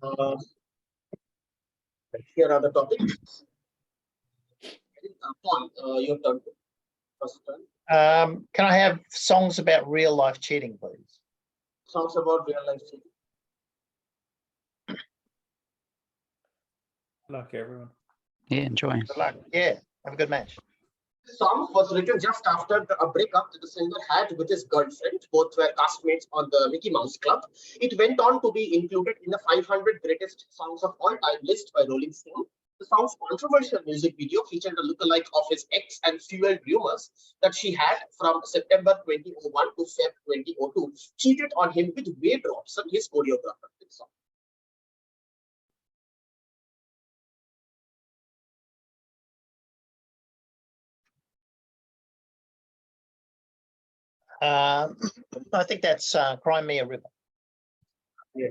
Uh, Here are the topics. Paul, your turn. First turn. Can I have songs about real life cheating, please? Songs about real life cheating. Luck, everyone. Yeah, enjoy. Good luck. Yeah, have a good match. The song was written just after a breakup that the singer had with his girlfriend. Both were castmates on the Mickey Mouse Club. It went on to be included in the 500 greatest songs of all time list by Rolling Stone. The song's controversial music video featured a lookalike of his ex and fueled rumors that she had, from September 2001 to Feb 2002, cheated on him with Wade Robson, his choreographer. I think that's Crimea River. Yeah.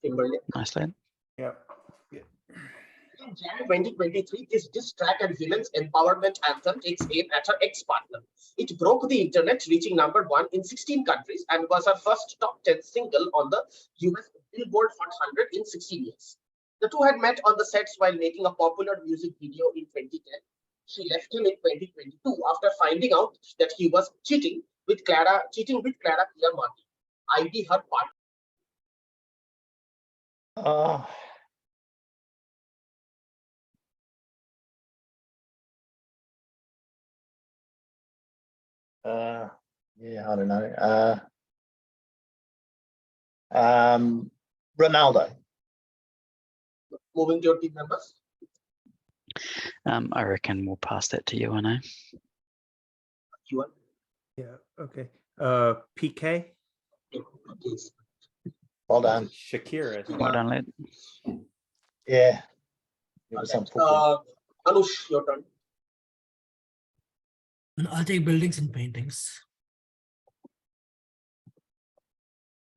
Kimberly. Nice lad. Yeah. In January 2023, this diss track and women's empowerment anthem takes aim at her ex-partner. It broke the internet, reaching #1 in 16 countries, and was her first top 10 single on the US Billboard Hot 100 in 16 years. The two had met on the sets while making a popular music video in 2010. She left him in 2022 after finding out that he was cheating with Clara Martin, ID her partner. Yeah, I don't know. Ronaldo. Moving to your team members. I reckon we'll pass that to you, I know. You Yeah. Okay. PK. Well done. Shakira. Well done, lad. Yeah. It was some football. Anush, your turn. I'll take buildings and paintings.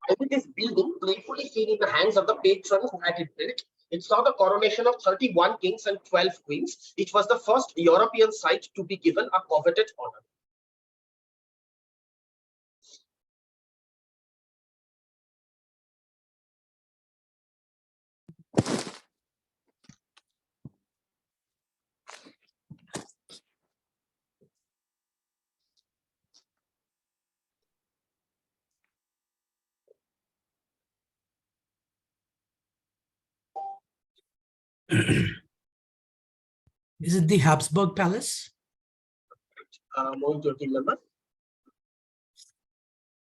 I think this building, playfully seen in the hands of the patron who had it built. It saw the coronation of 31 kings and 12 queens. It was the first European site to be given a coveted honor. Is it the Habsburg Palace? Moving to your team member.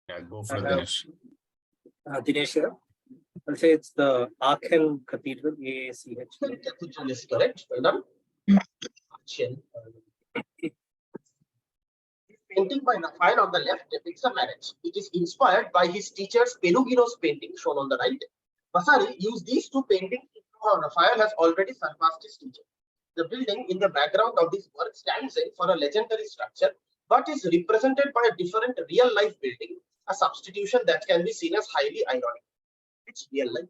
Yeah, go for Dinesh. Dinesh here. I'll say it's the Aachen Cathedral, AACH. Cathedral is correct. Well done. Painting by Raphael on the left depicts a marriage. It is inspired by his teacher's Perugino's painting shown on the right. Vasari used these two paintings to show how Raphael has already surpassed his teacher. The building in the background of this work stands in for a legendary structure, but is represented by a different real-life building, a substitution that can be seen as highly ironic. It's real life.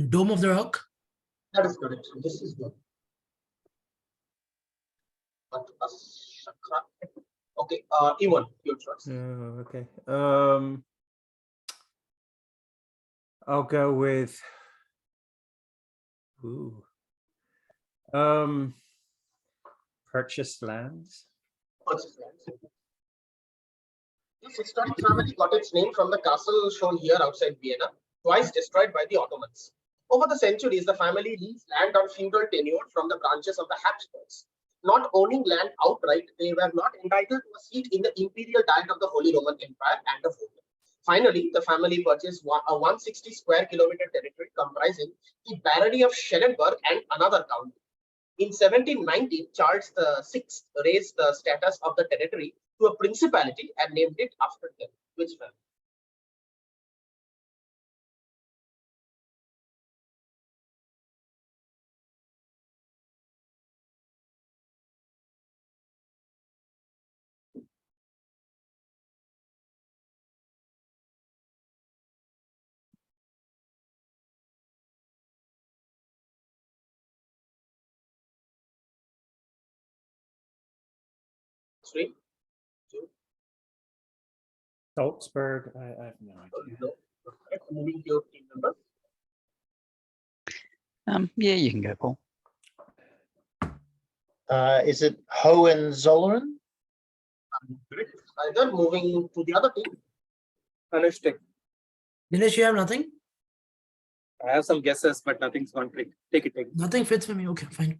Dome of the Rock? That is correct. This is good. Okay, Ivan, your choice. Okay. I'll go with. Ooh. Purchased lands. Purchased lands. This historic family got its name from the castle shown here outside Vienna, twice destroyed by the Ottomans. Over the centuries, the family leased land on feudal tenure from the branches of the Habsburgs. Not owning land outright, they were not entitled to a seat in the imperial diet of the Holy Roman Empire and a vote. Finally, the family purchased a 160 square kilometer territory comprising the barony of Schellenberg and another county. In 1719, Charles VI raised the status of the territory to a principality and named it after them. Which family? 3, 2, Salzburg. I have no idea. no. Correct. Moving to your team member. Yeah, you can go, Paul. Is it Hohenzollern? Correct. Either moving to the other team. Anush, take. Dinesh, you have nothing? I have some guesses, but nothing's gone click. Take it, take it. Nothing fits for me. Okay, fine.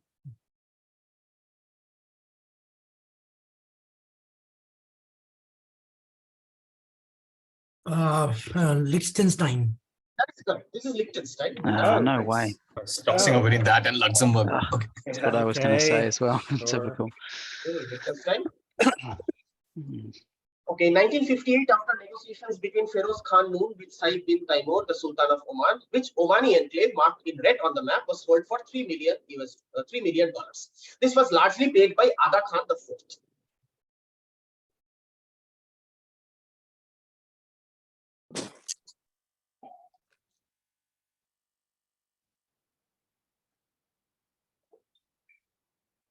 Liechtenstein. That is correct. This is Liechtenstein. No nice. way. Tossing over in that and Luxembourg. Ah, Okay. That's what I was going to say Okay, as well. sure. Typical. Liechtenstein. Hmm. Okay, 1958, after negotiations between Feroz Khan Noon with Said bin Taimur, the Sultan of Oman, which Omani enclave marked in red on the map was sold for $3 million. This was largely paid by Aga Khan IV.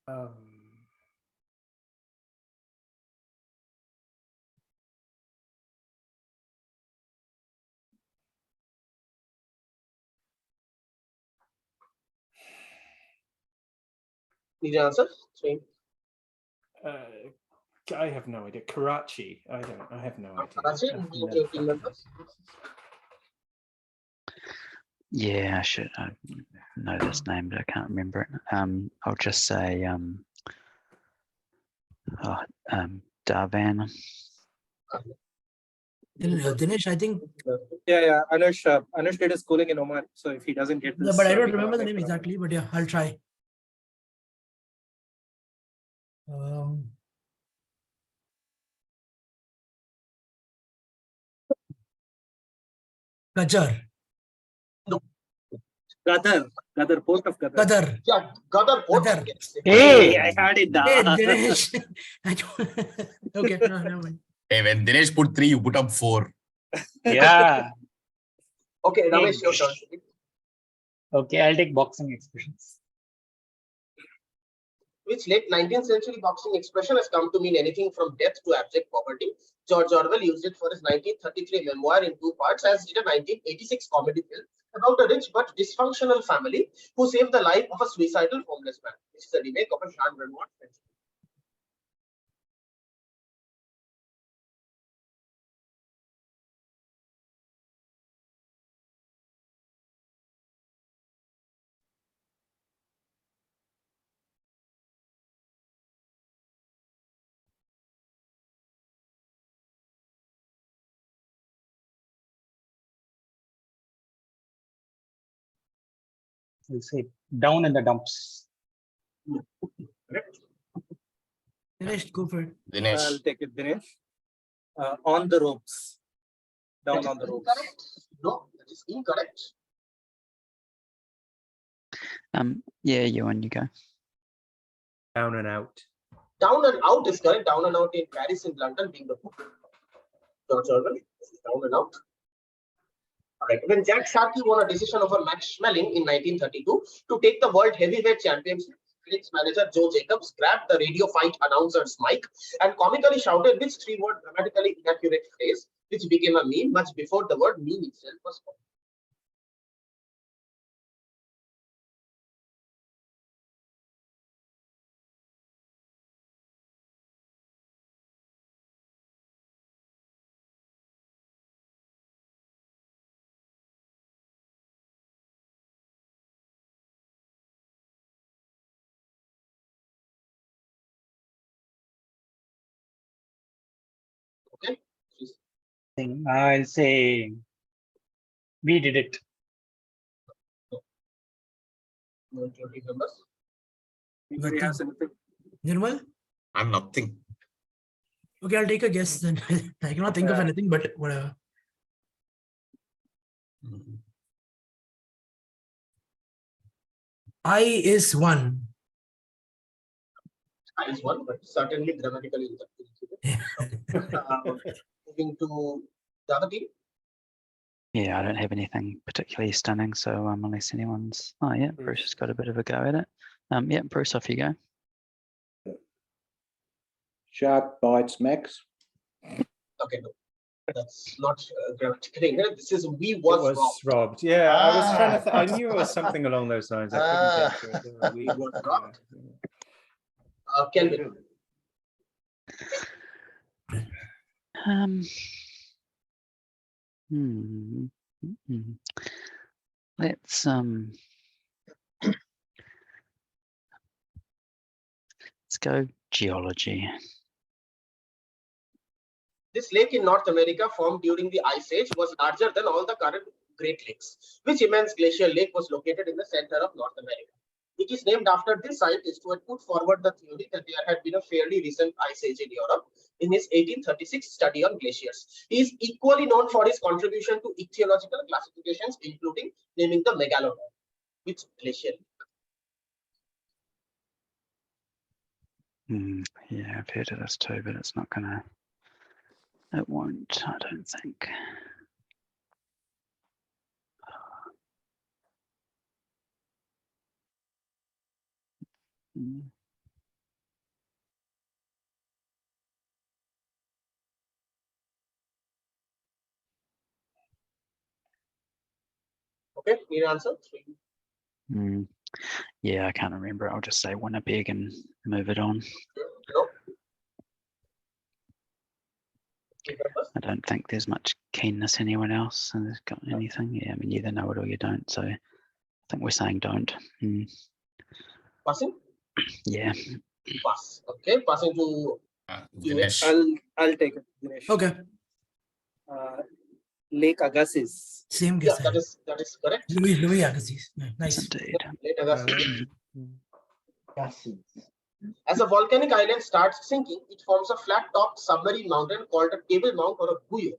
Um, Need an answer? Same. I have no idea. Karachi. I have no idea. Karachi, I've moving to never your team fucking members. Yeah, I should know this name, but I can't remember it. I'll just say Darvan. Dinesh, I think, Yeah. Anush did his schooling in Oman. So if he doesn't get this, but I don't we can remember the make name it up. exactly, but yeah, I'll try. Qajar. Gadar, port of Gadar. Qatar. Yeah, Gadar Port. Gadar. Yes. Hey, I had it. Hey, Da. Dinesh. I don't- Okay, no, never mind. Hey, when Dinesh put 3, you put up 4. Yeah. Okay, Ramesh, your turn. Okay, I'll take boxing expressions. Which late 19th century boxing expression has come to mean anything from death to abject poverty. George Orwell used it for his 1933 memoir in 2 parts, as did a 1986 comedy film about a rich but dysfunctional family who saved the life of a suicidal homeless man, which is a remake of a Jean Renoir film. We'll say down in the dumps. Correct? Dinesh, go for it. I'll Dinesh. take it, Dinesh. On the ropes. Down That on the is ropes. incorrect. No, that is incorrect. Yeah, Ewan, you go. down and out. Down and out is correct. Down and out in Paris and London being the book. George Orwell. Down and out. All right. When Jack Sharkey won a decision over Max Schmeling in 1932 to take the World Heavyweight Championship, Felix manager Joe Jacobs grabbed the radio fight announcer's mic and comically shouted which 3-word grammatically inaccurate phrase, which became a meme much before the word meme itself was formed. Okay. I'll say we did it. Members. Anybody has anything? Nirmal? I'm nothing. Okay, I'll take a guess then. I cannot think of anything, but whatever. I is 1. I is 1, but certainly grammatically inaccurate. Moving to the other team. Yeah, I don't have anything particularly stunning, so unless anyone's. Oh yeah, Bruce has got a bit of a go at it. Yeah, Bruce, off you go. Shark bites Max. Okay, no, that's not grammatically incorrect. This is we It was, was robbed. robbed. Yeah, I was trying to. Ah. I knew it was something along those lines. I couldn't get to it. We was robbed. Kelvin. Um, hmm, hmm. Let's let's go geology. This lake in North America formed during the Ice Age was larger than all the current Great Lakes, which immense glacial lake was located in the center of North America. It is named after this scientist who had put forward the theory that there had been a fairly recent Ice Age in Europe in his 1836 study on glaciers. He is equally known for his contribution to ichthyological classifications, including naming the Megalodon, which glacier. Yeah, I've heard of this too, but it's not gonna. It won't. I don't think. Hmm. Okay, need an answer? Yeah, I can't remember. I'll just say Winnipeg and move it on. No. I don't think there's much keenness anyone else has got anything. Yeah, I mean, you either know it or you don't. So I think we're saying don't. Passing? Yeah. Pass. Okay, passing to Dinesh. I'll take it, Dinesh. Okay. Lake Agassiz. Same yeah, guess. that is correct. Louis Agassiz. Yeah, Yes, nice. indeed. Late August. Gases. As a volcanic island starts sinking, it forms a flat-topped submarine mountain called a table mount or a buoyant,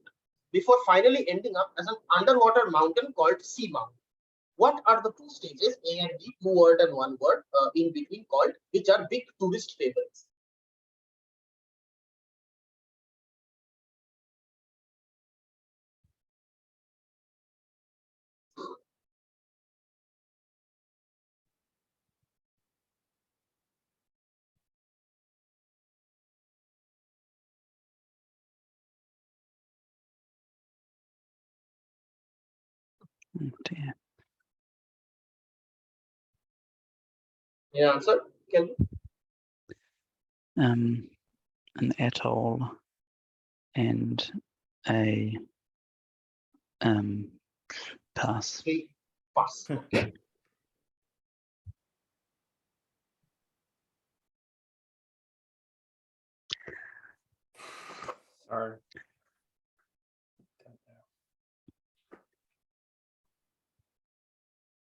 before finally ending up as an underwater mountain called seamount. What are the two stages, A and B, 2 word and 1 word, in between called, which are big tourist favorites? Oh, dear. Yeah, answer, Kelvin? An atoll and a pass. 3, pass. Okay. Sorry.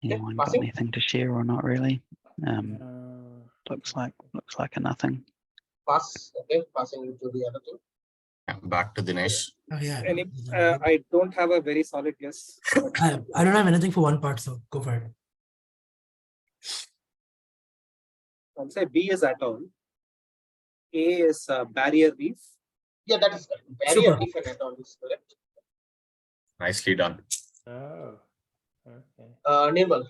Anyone got passing. anything to share or not really? Uh, Looks like a nothing. Pass. Okay, passing to the other two. Back to Dinesh. Oh, yeah. I don't have a very solid guess. I don't have anything for one part, so go for it. I'll say B is atoll. A is barrier reef. Yeah, that is correct. Barrier Super. reef and atoll is correct. Nicely done. oh. Okay. Nirmal.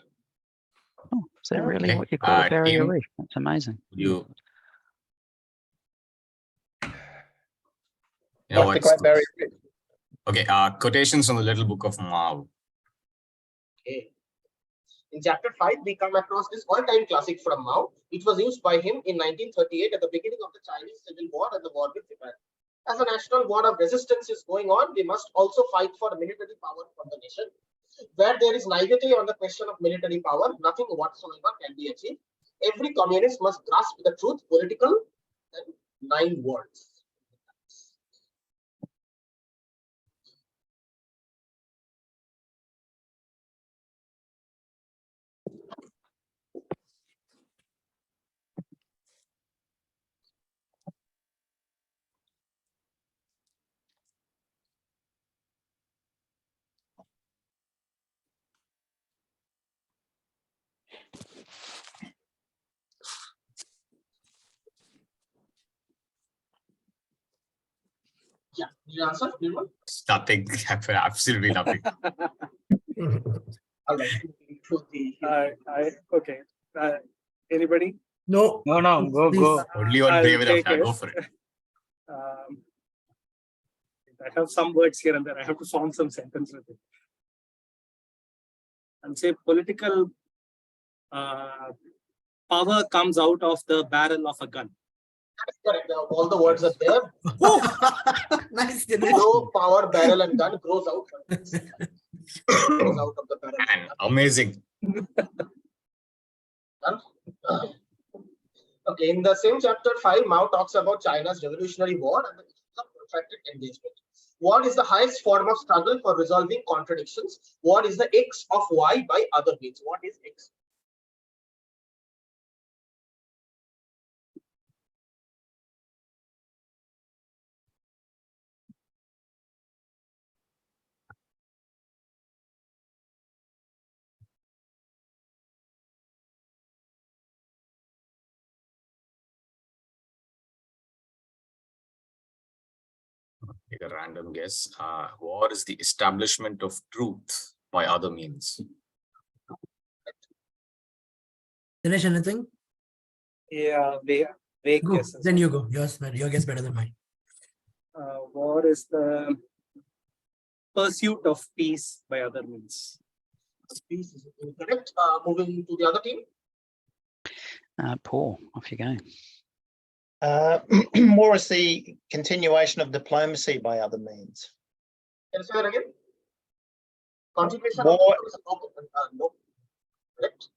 Oh, is that really Okay. what you call a barrier Team. reef? That's amazing. You know Not the what's Great Barrier Reef. okay. Quotations from the Little Book of Mao. Okay. In chapter 5, we come across this all-time classic from Mao. It was used by him in 1938 at the beginning of the Chinese Civil War and the war with Japan. As a national war of resistance is going on, we must also fight for military power for the nation. Where there is naivety on the question of military power, nothing whatsoever can be achieved. Every communist must grasp the truth, political, and 9 words. Yeah, you answer, Nirmal? Nothing. Absolutely nothing. All right. Okay. Anybody? No. No, go. Please. Only one I'll brave enough take now. it. Go for it. I have some words here and there. I have to form some sentence with it. And say political power comes out of the barrel of a gun. That's correct. All the words are there. Nice, Dinesh. No power, barrel, and gun grows out. Grows out of the barrel. Man, amazing. Done? Okay, in the same chapter 5, Mao talks about China's Revolutionary War and the issues of protracted engagement. War is the highest form of struggle for resolving contradictions. War is the X of Y by other means. What is X? Take a random guess. War is the establishment of truth by other means. Dinesh, anything? Yeah, vague Go. guesses. Then you go. Your guess better than mine. War is the pursuit of peace by other means. Peace is incorrect. Moving to the other team. Paul, off you go. War is the continuation of diplomacy by other means. Can you say that again? Continuation War. of no. Correct.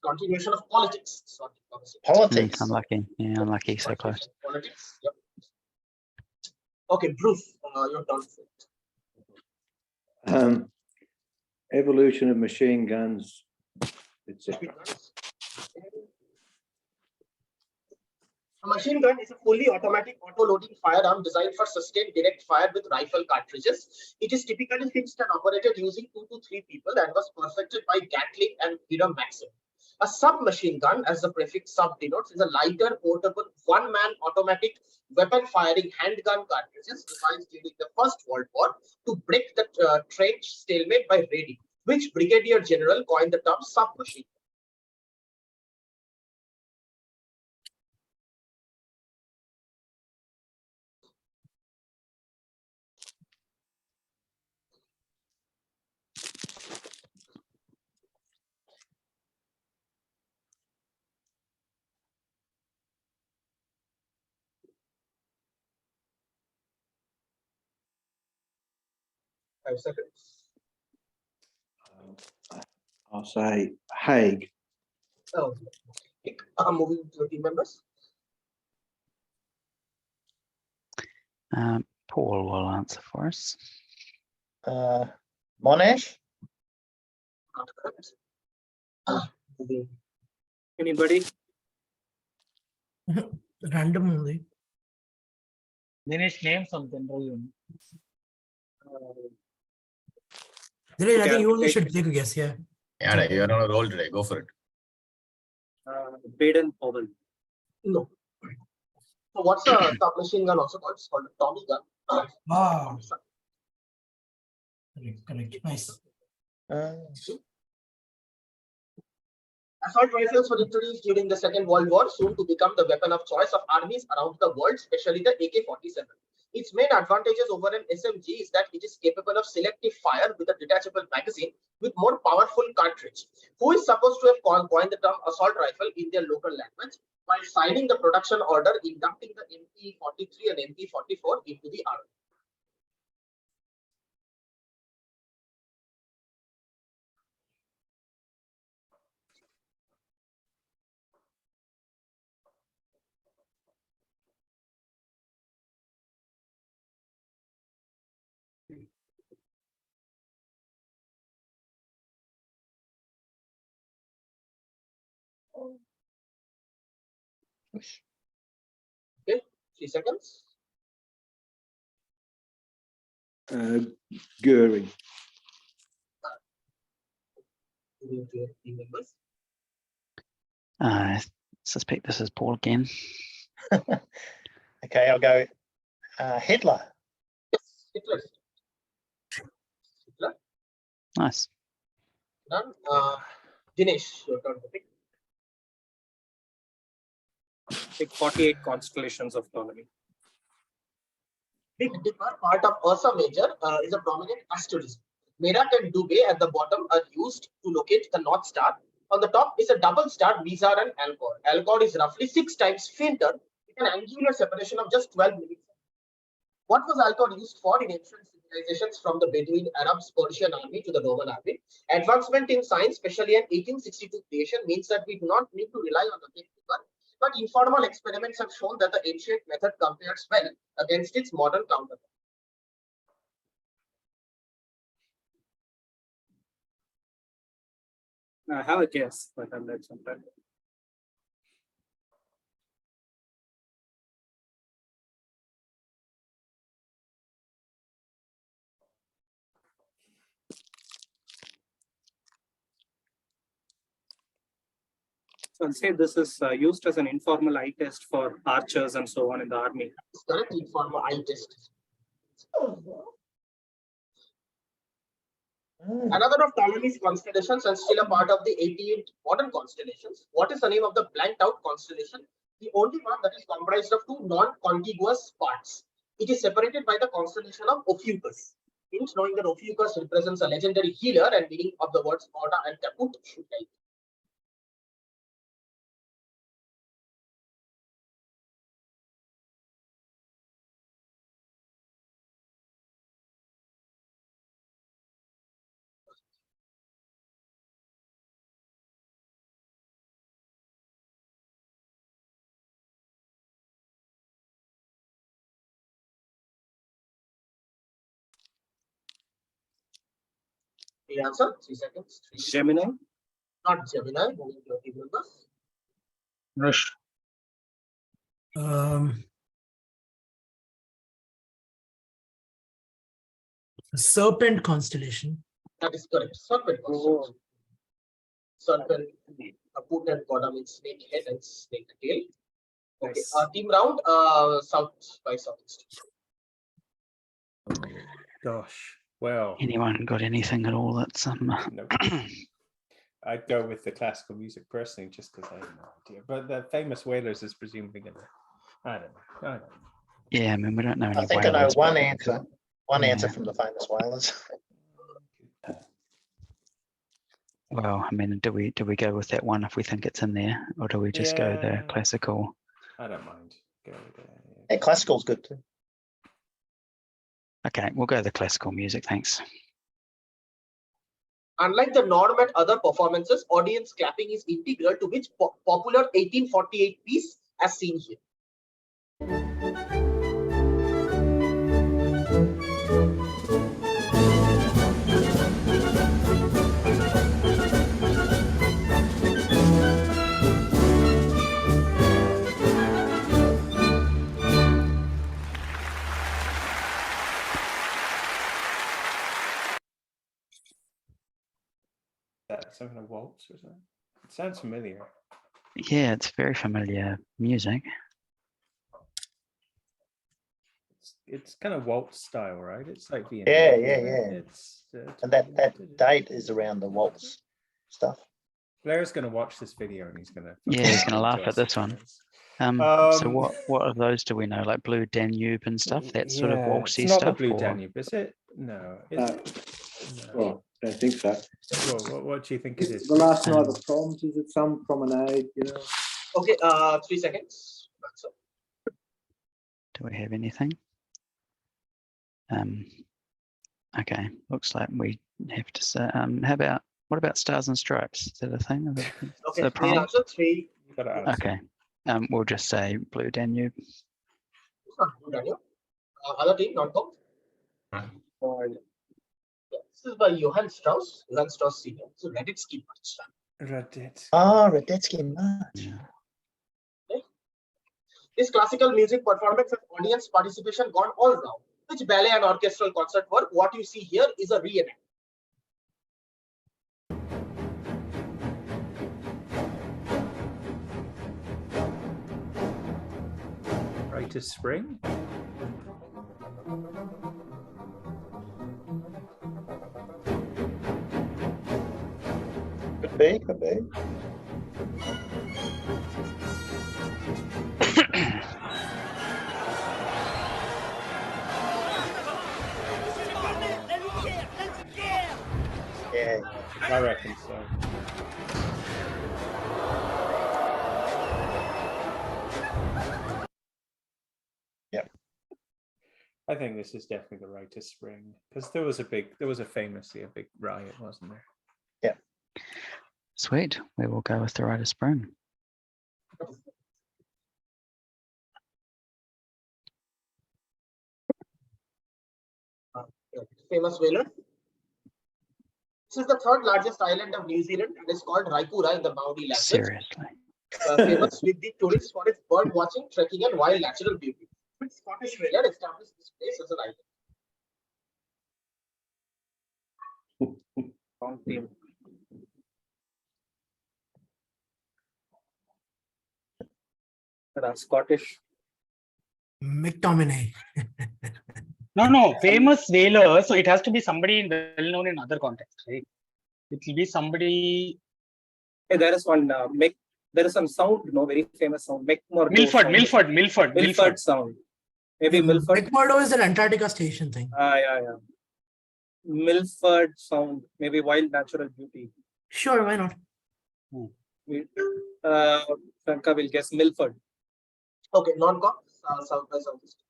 Continuation of politics. Sorry, diplomacy. Politics. Unlucky. Yeah, unlucky. So close. Politics. Yep. Okay, Bruce, you're done. Evolution of machine guns, etc. A machine gun is a fully automatic auto-loading firearm designed for sustained direct fire with rifle cartridges. It is typically fixed and operated using 2 to 3 people and was perfected by Gatling and Peter Maxim. A submachine gun, as the prefix sub denotes, is a lighter, portable, one-man automatic weapon-firing handgun cartridges devised during the First World War to break the trench stalemate by raiding, which Brigadier General coined the term submachine. Five seconds. I'll say Haig. Oh, moving to the team members. Paul will answer for us. Monash. Not correct. Moving. Anybody? Random only. Dinesh, name some general unit. Dinesh, I Okay, think you only take- should take a guess. Yeah. Yeah, you're on a roll today. Go for it. Baden Powell. No. So what's a submachine gun also called? It's called a Tommy gun. Wow. Correct. Nice. Assault rifles were introduced during the Second World War, soon to become the weapon of choice of armies around the world, especially the AK-47. Its main advantages over an SMG is that it is capable of selective fire with a detachable magazine with more powerful cartridge. Who is supposed to have coined the term assault rifle in their local language while signing the production order inducting the MP-43 and MP-44 into the army? Okay, 3 seconds. Goering. Moving to your team members. I suspect this is Paul again. Okay, I'll go Hitler. Yes, Hitler. Hitler. Nice. Done. Dinesh, your turn to pick. Take 48 constellations of Ptolemy. Big Dipper, part of Ursa Major, is a prominent asterism. Merak and Dubhe at the bottom are used to locate the North Star. On the top is a double star, Mizar and Alcor. Alcor is roughly 6 times fainter with an angular separation of just 12 millimeters. What was Alcor used for in ancient civilizations from the Bedouin Arabs, Persian army to the Roman army? Advancement in science, especially an 1862 creation, means that we do not need to rely on the paper, but informal experiments have shown that the ancient method compares well against its modern counterpart. I have a guess, but I'll let sometime. So I'll say this is used as an informal eye test for archers and so on in the army. It's correct, informal eye test. Another of Ptolemy's constellations and still a part of the 88 modern constellations. What is the name of the blanked out constellation? The only one that is comprised of two non-contiguous parts. It is separated by the constellation of Ophiuchus. Hence, knowing that Ophiuchus represents a legendary healer and meaning of the words order and caput should help. The answer, 3 seconds. 3. Gemini. Not Gemini, moving to team members. Rush. Serpent constellation. That is correct. Serpent constellation. Serpent, Kaput and Goda means snake head and snake tail. Okay, Nice. team round, south by southeast. Gosh. Well, Anyone got anything at all that's no. I'd go with the classical music personally, just because I have no idea. But the famous Whalers is presumably going to. I don't know. yeah, I mean, we don't know any I think I know whalers, one but- answer. One answer Yeah. from the famous whalers. Well, I mean, do we go with that one if we think it's in there, or do we just go the Yeah. classical? I don't mind. Go with it. Yeah, classical's good too. Okay, we'll go the classical music. Thanks. Unlike the norm at other performances, audience clapping is integral to which popular 1848 piece as seen here. That some kind of waltz or something. It sounds familiar. Yeah, it's very familiar music. It's kind of waltz style, right? It's like Vienna. Yeah, yeah. It's And that date is around the waltz stuff. Blair's going to watch this video and he's going to. Yeah, he's gonna laugh at this one. So what of those do we know? Like Blue Danube and stuff. That sort of waltzy it's not stuff. the Blue or- Danube, is it? No. Is it? No. Well, I don't think so. What do you think it is? The last night of proms, is it some promenade, you know? Okay, 3 seconds. Answer. Do we have anything? Okay, looks like we have to say. What about Stars and Stripes? Is that a thing? Okay, the the prom? answer 3. You gotta answer. Okay, we'll just say Blue Danube. It's not good, Daniel. Other team, not go. Yeah, this is by Johann Strauss Senior. So Radetzky March. Radet. Ah, Radetzky March. Yeah. This classical music performance has audience participation gone all round. Which ballet and orchestral concert work? What you see here is a reenactment. Right to spring. Could be, could be. I reckon so. Yep. I think this is definitely the rite of spring because there was famously a big riot, wasn't there? Sweet. We will go with the rite of spring. Famous whaler. This is the third largest island of New Zealand and is called Raipura in the Maori language. Seriously. Famous with the tourists for its bird watching, trekking, and wild natural beauty. But Scottish whaler established this place as an island. Wrong team. Scottish. McTominay. No, famous whaler. So it has to be somebody well known in other contexts, right? It will be somebody. Hey, there is one. There is some sound. No, very famous sound. Milford sound. Maybe Milford. McMurdo is an Antarctica station thing. Yeah. Milford sound. Maybe wild natural beauty. Sure, why not? Franca will guess Milford. Okay, non-con, south by southeast.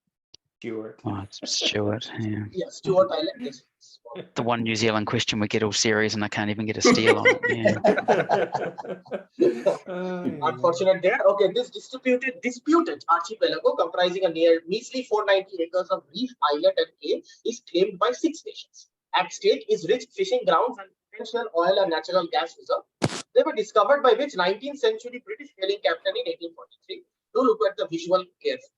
Stuart. Oh, it's Stuart. Yeah. Yeah, Stuart Island. Yes. The one New Zealand question we get all serious and I can't even get a steal on it. Yeah. Unfortunate there. Okay, this disputed archipelago comprising a near measly 490 acres of reef, islet, and cay is claimed by 6 nations. At stake is rich fishing grounds and potential oil and natural gas reserve. They were discovered by which 19th century British sailing captain in 1843? Do look at the visual carefully.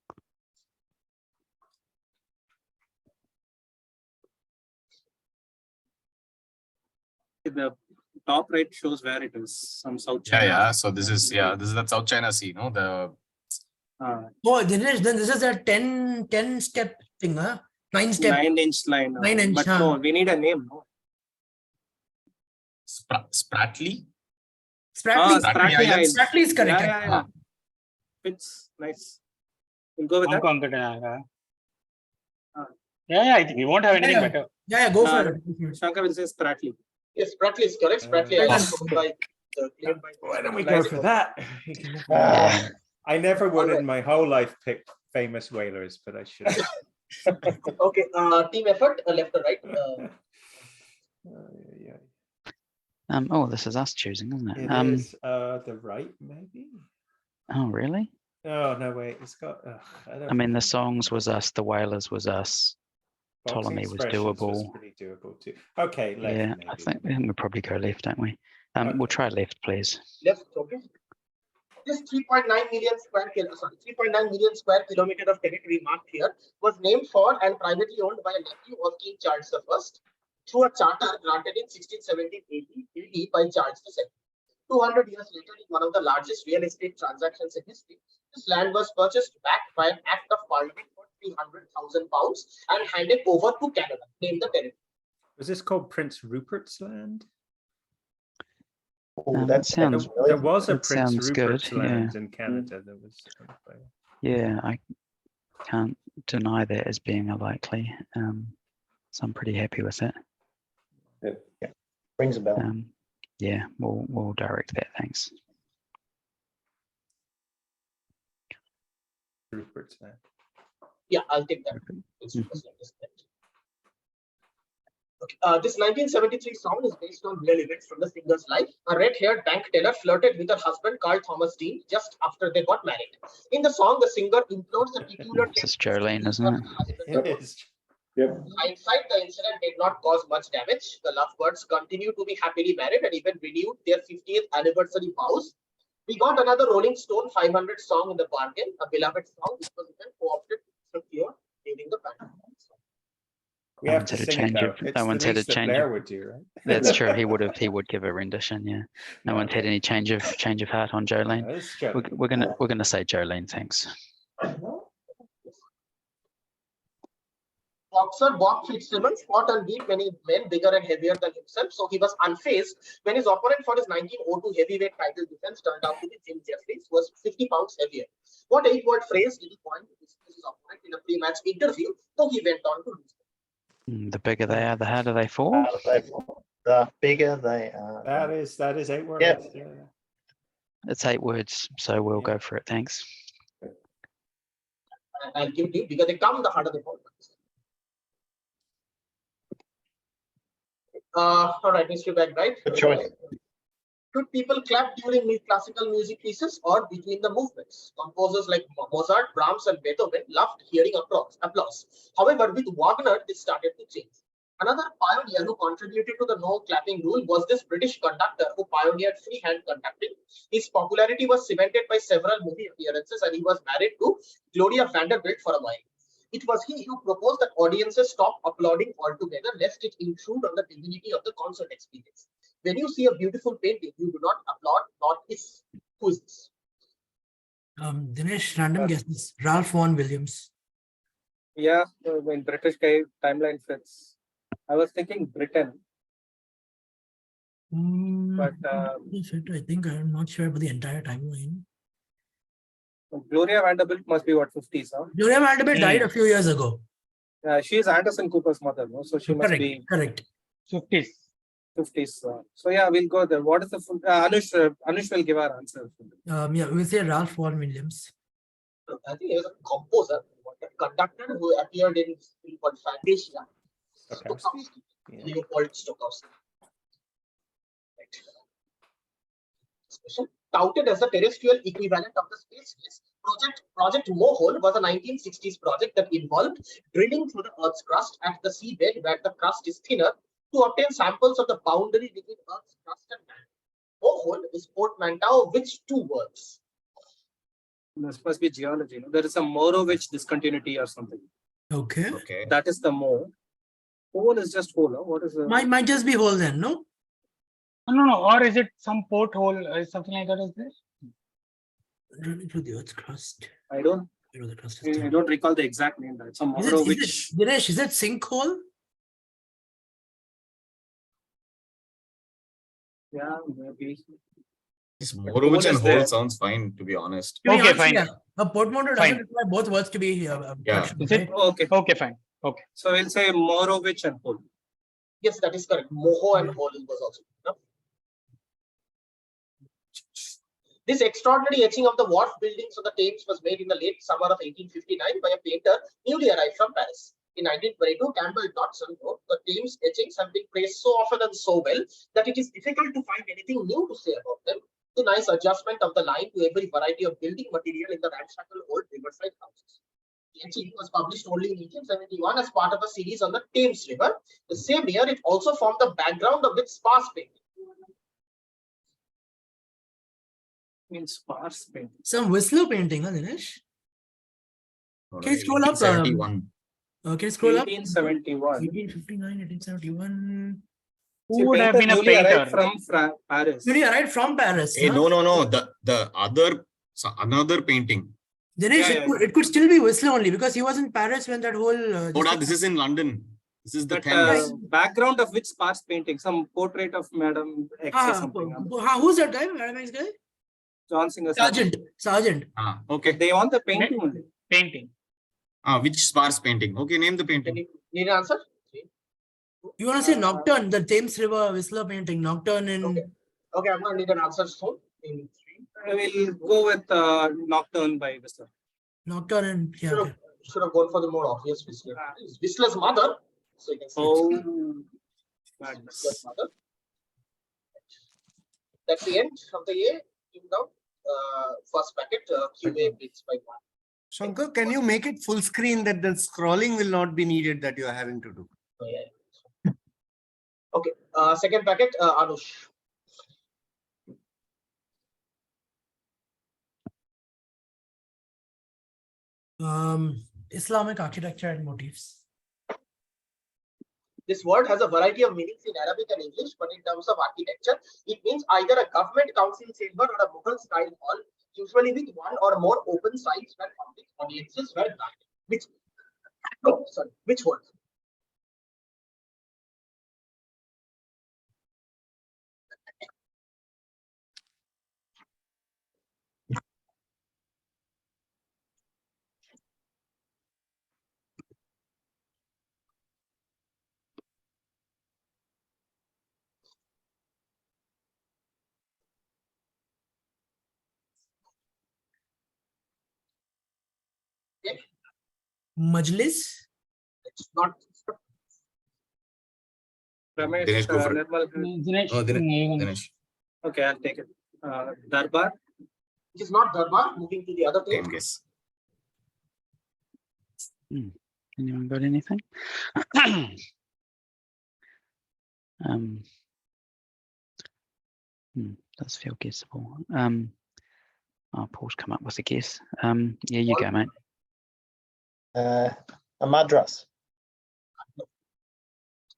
The top right shows where it is. Some South China. Yeah. So this is that South China Sea, no? The Oh, then this is a 10 step thing, huh? 9 step. 9-inch line. 9-inch, But no, we need a name. No? Spratley. Spratley Islands. Spratley is correct. Yeah. It's nice. We'll go with that. Yeah, I think we won't have anything better. Yeah, go for it. Shankar will say Spratley. Yes, Spratley is correct. Spratley Island owned by Why don't we go for that? I never would in my whole life pick famous whalers, but I should. Okay, team effort, left or right? Oh, this is us choosing, isn't it? It is the right, maybe. Oh, really? Oh no, wait, it's got. I mean, the songs was us, the whalers was us. Boxing Ptolemy was Expressions doable. pretty doable too. Okay, left. Yeah, maybe. I think we'll probably go left, don't we? We'll try left, please. Left, okay. This 3.9 million square kilometer of territory marked here was named for and privately owned by a nephew of King Charles I through a charter granted in 1617 AD by Charles II. 200 years later, in one of the largest real estate transactions in history, this land was purchased back by an act of parliament for £300,000 and handed over to Canada, named the territory. Was this called Prince Rupert's Land? Oh, that sounds There was a that Prince sounds Rupert's good, Land in Canada. That was. Yeah, I can't deny that as being a likely. So I'm pretty happy with it. Yeah, rings a bell. Yeah, we'll direct that. Thanks. Rupert's Land. Yeah, I'll take that. Okay. This 1973 song is based on real events from the singer's life. A red-haired bank teller flirted with her husband, Carl Thomas Dean, just after they got married. In the song, the singer implores the titular. This is Jolene, isn't it? It is. Yep. Hindsight, the incident did not cause much damage. The lovebirds continue to be happily married and even renewed their 50th anniversary vows. We got another Rolling Stone 500 song in the bargain, a beloved song which was even co-opted to secure during the pandemic. We have to sing it though. It's no one's had a change. Blair would do, right? That's true. He would give a rendition. Yeah. No one's had any change of heart on Jolene. No, it's Jolene. We're gonna say Jolene. Thanks. Boxer Bob Fitzsimmons fought and beat many men bigger and heavier than himself, so he was unfazed when his opponent for his 1902 heavyweight title defense turned out to be Jim Jeffries, who was 50 pounds heavier. What 8-word phrase did he coin to dismiss his opponent in a pre-match interview, though he went on to lose? The bigger they are, the harder they fall. The the bigger they are. That is 8 words. Yep. Yeah. It's 8 words, so we'll Yeah. go for it. Thanks. I'll give it to you because they come the harder the point. All right, Mr. Back, right? Good choice. Should people clap during classical music pieces or between the movements? Composers like Mozart, Brahms, and Beethoven loved hearing applause. However, with Wagner, this started to change. Another pioneer who contributed to the no clapping rule was this British conductor who pioneered freehand conducting. His popularity was cemented by several movie appearances, and he was married to Gloria Vanderbilt for a while. It was he who proposed that audiences stop applauding altogether, lest it intrude on the dignity of the concert experience. When you see a beautiful painting, you do not applaud, not hiss. Who is this? Dinesh, random guesses. Ralph Vaughan Williams. Yeah, when British guy timeline fits. I was thinking Britain, but I think I'm not sure about the entire timeline. Gloria Vanderbilt must be what, 50s, huh? Gloria Vanderbilt died a few years ago. She is Anderson Cooper's mother, no? So she must be Correct. 50s. 50s. So yeah, we'll go there. What is the full? Anush will give our answer. Yeah, we'll say Ralph Vaughan Williams. I think he was a composer, a conductor who appeared in a film called Fantasia. Stokowski? Yeah. Leopold Stokowski. Right. Special. Touted as the terrestrial equivalent of the space race, Project Mohole was a 1960s project that involved drilling through the Earth's crust at the seabed where the crust is thinner to obtain samples of the boundary between Earth's crust and land. Mohole is portmanteau of which two words? This must be geology. No? There is a Morovich discontinuity or something. Okay. Okay. That is the Mo. Hole is just hole. Huh? What is the? Might just be whole then, no? No. Or is it some porthole or something like that? Is there? Running through the Earth's crust. I don't. You know, the crust is I don't recall the exact name. It's a Is it, Morovich. Dinesh, is it sinkhole? Yeah, maybe. This Hole Morovich and is there. Hole sounds fine, to be honest. To be Okay, honest, fine. yeah, a portmanteau doesn't Fine. require both words to be Yeah. functional, Is it- right? Okay. Okay, fine. Okay. So we'll say Morovich and Hole. Yes, that is correct. Moho and Hole was also. No? This extraordinary etching of the wharf buildings of the Thames was made in the late summer of 1859 by a painter newly arrived from Paris. In 1922, Campbell Dodson wrote, the Thames etchings have been praised so often and so well that it is difficult to find anything new to say about them. The nice adjustment of the line to every variety of building material in the ramshackle old riverside houses. The etching was published only in 1871 as part of a series on the Thames River. The same year, it also formed the background of its sparse painting. Means sparse painting. Some Whistler painting, huh, Dinesh? No, Can you scroll up? 1871. Can you scroll up? 1871. 1859, 1871. Who would have been a newly arrived painter? from Paris. Newly arrived from Paris. Hey, huh? no. The other, another painting. Dinesh, Yeah, it could still be Whistler only because he was in Paris when that whole. This is in London. This is the But Thames. background of which sparse painting? Some portrait of Madam X or something. Who's that guy? Madam X guy? John Singer. Sergeant. Okay. They want the painting only. Painting. Which sparse painting? Okay, name the painting. Need an answer? You want to say Nocturne, the Thames River Whistler painting, Nocturne in. Okay, I'm going to need an answer soon. In 3. We'll go with Nocturne by Whistler. Nocturne in. Yeah, okay. Should have gone for the more obvious Whistler. It's Whistler's mother. So you can see Oh, madness. Whistler's mother. That's the end of the A. Down. First packet, QA bits by 1. Shankar, can you make it full screen that the scrolling will not be needed that you are having to do? Oh, yeah. Okay, second packet, Anush. Islamic architecture and motifs. This word has a variety of meanings in Arabic and English, but in terms of architecture, it means either a government council chamber or a Mughal style hall, usually with one or more open sides where public audiences were gathered. Which word? Majlis. It's not. Ramesh, Dinesh, go for it. Nirmal. Dinesh, Oh, Dinesh. Dinesh, Okay, I'll take it. Darbar. It is not Darbar. Moving to the other team. same guess. Anyone got anything? Does feel guessable. Paul's come up with a guess. Yeah, you go, mate. A madras.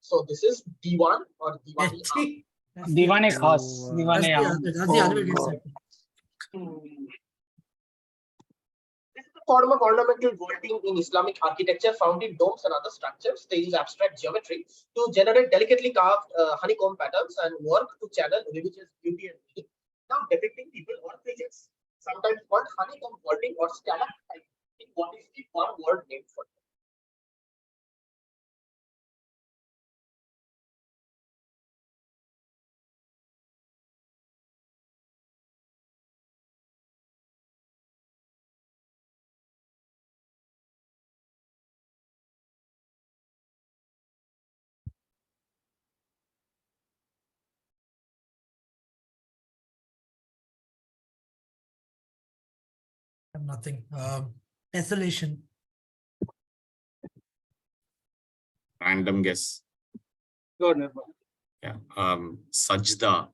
So this is D1 or D1. Yes, see, that's the- Diwan e khas. Diwan e aam. that's the other way to say it. This is a form of ornamental vaulting in Islamic architecture found in domes and other structures. They use abstract geometry to generate delicately carved honeycomb patterns and work to channel religious beauty and meaning. Now depicting people or creatures, sometimes called honeycomb vaulting or stalactite, in what is the one word name for it. Nothing. Tessellation. Random guess. Go, Nirmal. Yeah. Sajda.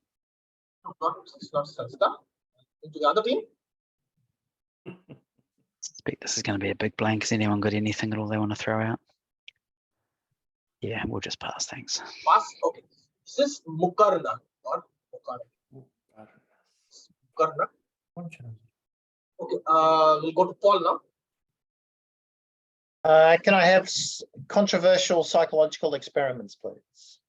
It's not Sajda. Into the other team. Suspect this is going to be a big blank. Has anyone got anything at all they want to throw out? Yeah, we'll just pass. Thanks. Pass. Okay. This is Mukarna or Mukarna. Mukarna. Okay. We'll go to Paul now. Can I have controversial psychological experiments, please?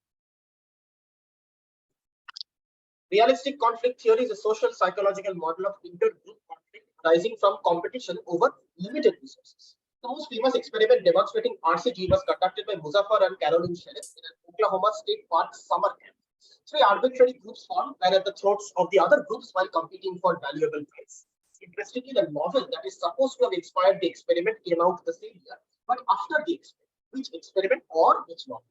Realistic conflict theory is a social psychological model of intergroup conflict arising from competition over limited resources. The most famous experiment demonstrating RCG was conducted by Muzaffar and Caroline Sheriff in an Oklahoma State Park summer camp. Three arbitrary groups formed were at the throats of the other groups while competing for valuable prize. Interestingly, the novel that is supposed to have inspired the experiment came out the same year, but after the experiment. Which experiment or which novel?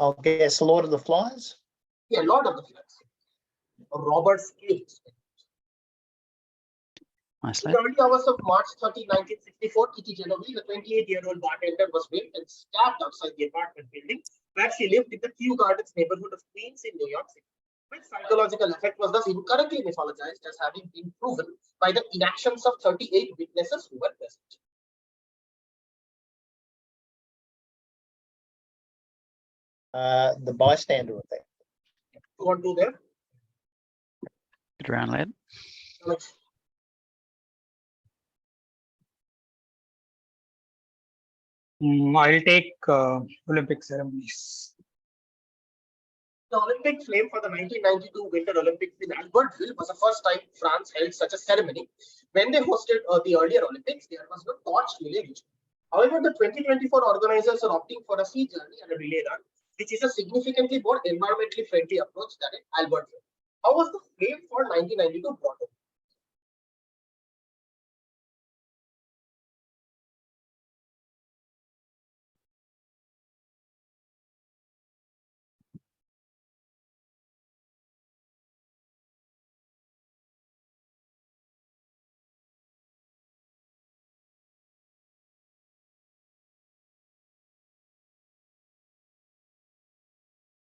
I'll guess Lord of the Flies. Yeah, Lord of the Flies. Robert's Cave. Nice In lad. the early hours of March 30, 1964, Kitty Genovese, a 28-year-old bartender, was raped and stabbed outside the apartment building where she lived in the Kew Gardens neighborhood of Queens in New York City. Which psychological effect was thus incorrectly mythologized as having been proven by the inactions of 38 witnesses who were present. The bystander effect. 2 on 2 there. Good round, lad. Alex. I'll take Olympic ceremonies. The Olympic flame for the 1992 Winter Olympics in Albertville was the first time France held such a ceremony. When they hosted the earlier Olympics, there was no torch relay ritual. However, the 2024 organizers are opting for a sea journey and a relay run, which is a significantly more environmentally friendly approach than in Albertville. How was the flame for 1992 brought up?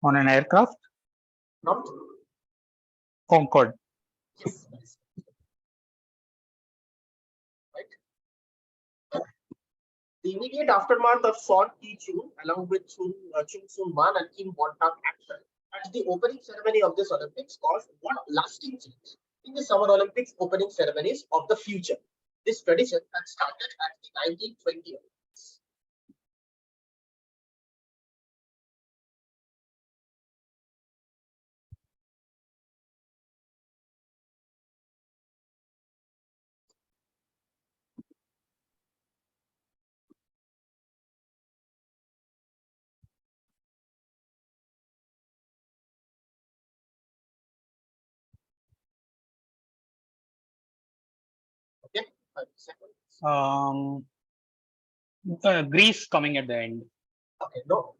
On an aircraft? Not Concorde. yes. Right. The immediate aftermath of Son Ki-chun, along with Chung Sun-man and Kim Won-tak action at the opening ceremony of this Olympics caused one lasting change in the Summer Olympics opening ceremonies of the future. This tradition had started at the 1920 Olympics. 5 seconds. Greece coming at the end. Okay, no.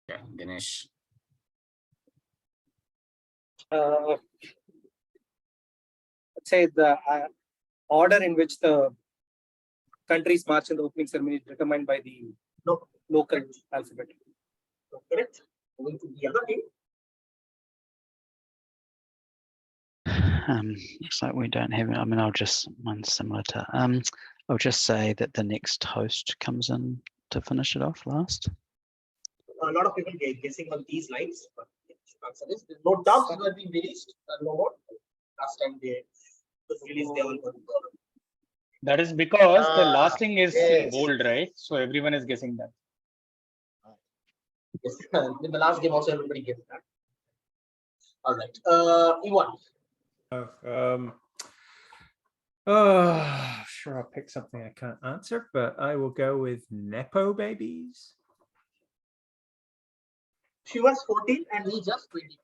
Yeah, Ganesh. Let's say the order in which the countries march in the opening ceremony is determined by the No. local alphabet. No, correct. Moving to the other team. Looks like we don't have it. I mean, I'll just one similar to I'll just say that the next host comes in to finish it off last. A lot of people guessing on these lines, but the answer is there's no dubs were being released. No more. Last time they was released, they all got gone. That is because the Ah, last thing is yes. bold, right? So everyone is guessing that. Yes. In the last game also everybody guessed that. All right. Iwan. Sure, I'll pick something I can't answer, but I will go with Nepo babies. She was 14 and he just 20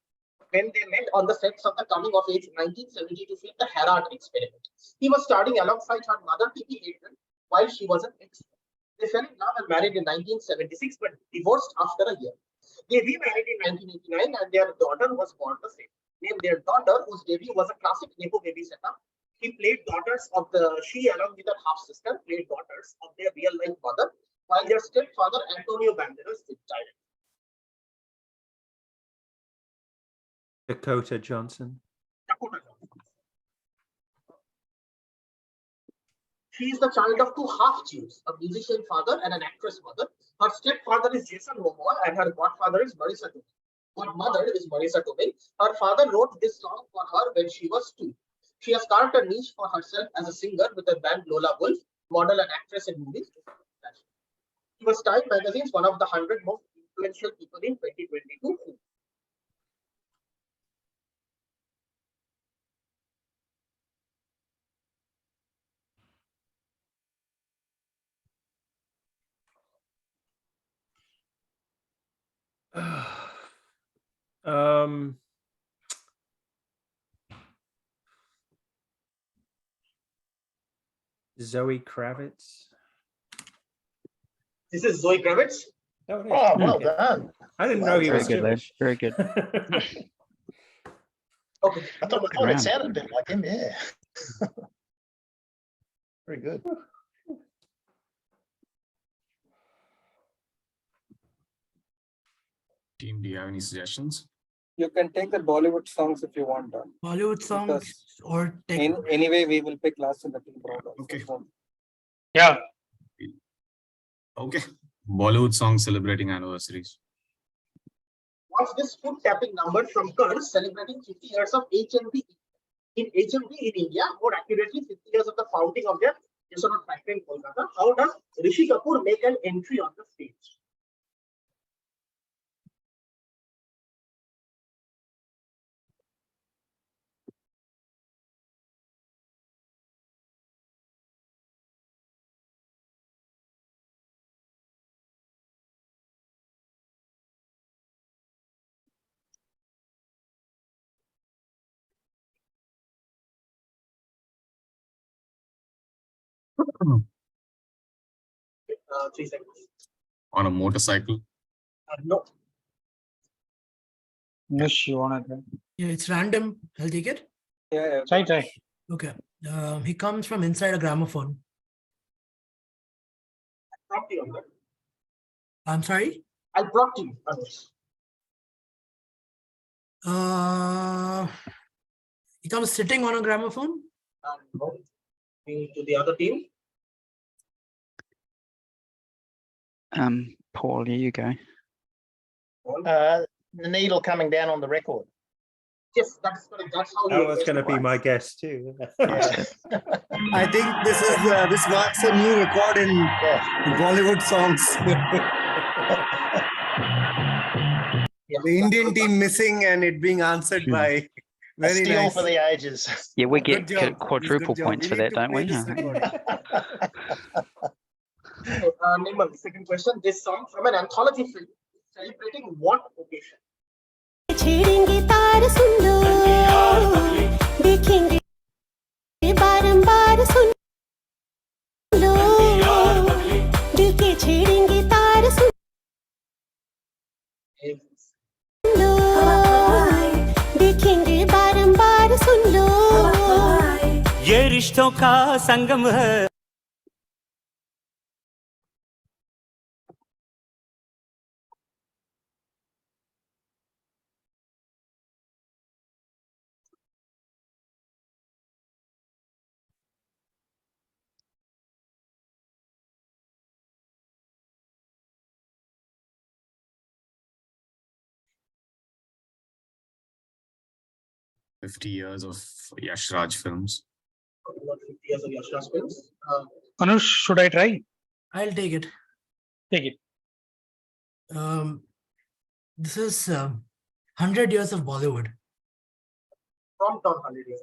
when they met on the sets of the Coming of Age 1970 to film the Herat experiment. He was studying alongside her mother, P.P. Hayden, while she was an extra. They fell in love and married in 1976, but divorced after a year. They remarried in 1989 and their daughter was born the same. Named their daughter, whose debut was a classic Nepo baby setup. She along with her half sister, played daughters of their real life mother, while their stepfather, Antonio Banderas, died. Dakota Johnson. Dakota Johnson. She is the child of two half-Jews, a musician father and an actress mother. Her stepfather is Jason Momoa and her godfather is Marisa Tomei. Godmother is Marisa Tomei. Her father wrote this song for her when she was 2. She has carved a niche for herself as a singer with her band Lola Wolf, model and actress in movies. She was Time Magazine's one of the 100 most influential people in 2022. Zoe Kravitz. This is Zoe Kravitz. Oh, it is. Oh, well Okay. done. I didn't know he Very was good, lad. Jewish. Very good. Okay. I thought it Round. sounded a bit like him, yeah. Very good. Team, do you have any suggestions? You can take the Bollywood songs if you want. Bollywood songs or tech. Anyway, we will pick last in the team round. Also. Okay. So, Yeah. Okay. Bollywood songs celebrating anniversaries. What's this foot tapping number from Kurds celebrating 50 years of HMV? In HMV in India, more accurately 50 years of the founding of their Yesodot factory in Kolkata. How does Rishi Kapoor make an entry on the stage? On 3 seconds. a motorcycle. No. Nish, you wanna try? Yeah, it's random. I'll take it. yeah. Try. Okay. He comes from inside a gramophone. Prompt you on that. I'm sorry. I'll prompt you. He comes sitting on a gramophone. No. To the other team. Paul, here you go. The needle coming down on the record. Yes, that's correct. That's how That was going to be my guess too. Yeah. I think this marks a new record in Bollywood songs. The Indian team missing and it being answered by A very steal nice. for the ages. Yeah, we Good get job. quadruple Good job. points We for need that, to don't play we? this record. Nimal, second question. This song from an anthology film celebrating what occasion? छेड़ेंगे तार सुन लो श्रेष्ठों का संगम है। "50 years of Yash Raj films." About 50 years of Yash Raj films. Anush, should I try? I'll take it. Take it. This is 100 years of Bollywood. Prompt on 100 years.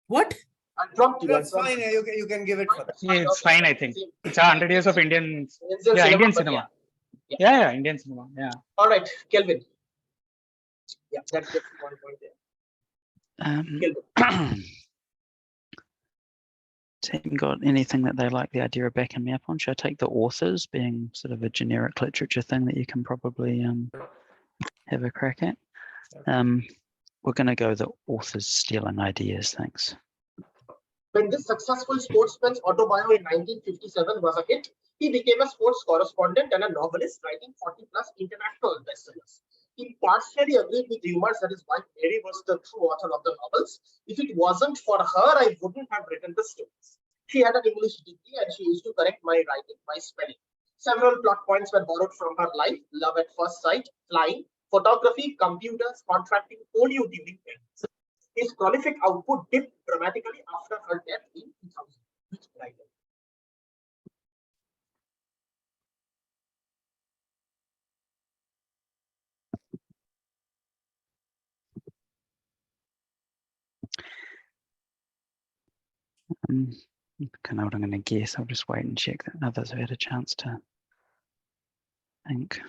What? I prompt you. That's fine. You can give it for that. Yeah, it's fine, I think. It's 100 years of Indian, but Indian cinema. Yeah, Indian cinema. Yeah. All right, Kelvin. Yeah, that gets 1 point there. Kelvin. Team got anything that they like the idea of backing me up on? Should I take the authors being sort of a generic literature thing that you can probably have a crack at? We're going to go the authors stealing ideas. Thanks. When this successful sportsman's autobio in 1957 was a hit, he became a sports correspondent and a novelist, writing 40+ international bestsellers. He partially agreed with rumors that his wife Mary was the true author of the novels. If it wasn't for her, I wouldn't have written the stories. She had an English degree and she used to correct my writing by spelling. Several plot points were borrowed from her life: love at first sight, flying, photography, computers, contracting polio during pregnancy. His prolific output dipped dramatically after her death in 2000. Which writer? I know what I'm going to guess. I'll just wait and check that others have had a chance to think.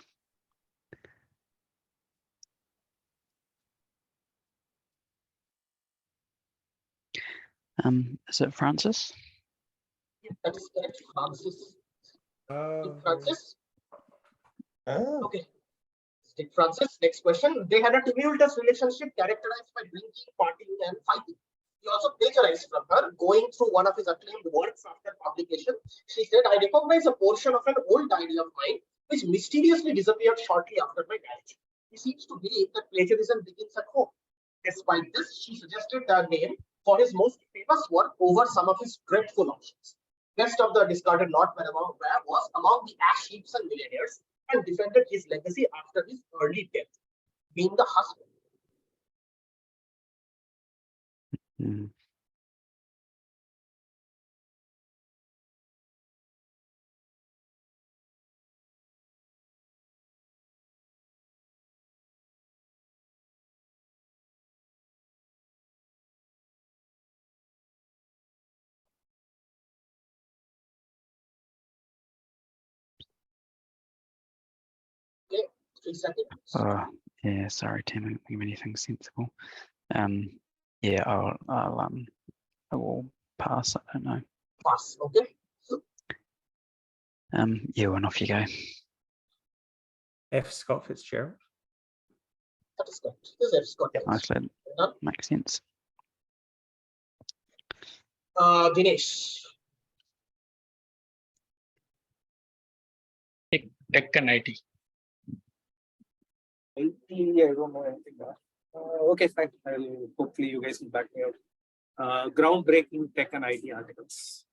Is it Francis? Yeah, that is correct, Francis. Oh, Francis? Oh, Okay. Stick Francis. Next question. They had a tumultuous relationship characterized by drinking, partying, and fighting. He also plagiarized from her, going through one of his acclaimed works after publication. She said, I recognize a portion of an old diary of mine, which mysteriously disappeared shortly after my marriage. He seems to believe that plagiarism begins at home. Despite this, she suggested the name for his most famous work over some of his dreadful options. Best of the discarded lot was among the ash heaps and millionaires, and defended his legacy after his early death, being the husband. Hmm. Okay, 3 seconds. Oh, yeah. Sorry, Tim. I don't think of anything sensible. Yeah, I will pass. I don't know. Pass. Okay. Yeah, and off you go. F. Scott Fitzgerald. That is correct. This is F. Scott. Nicely. Makes sense. Dinesh. Tech and IT. IT, I don't know anything about. Okay, fine. Hopefully you guys will back me up. Groundbreaking tech and IT articles.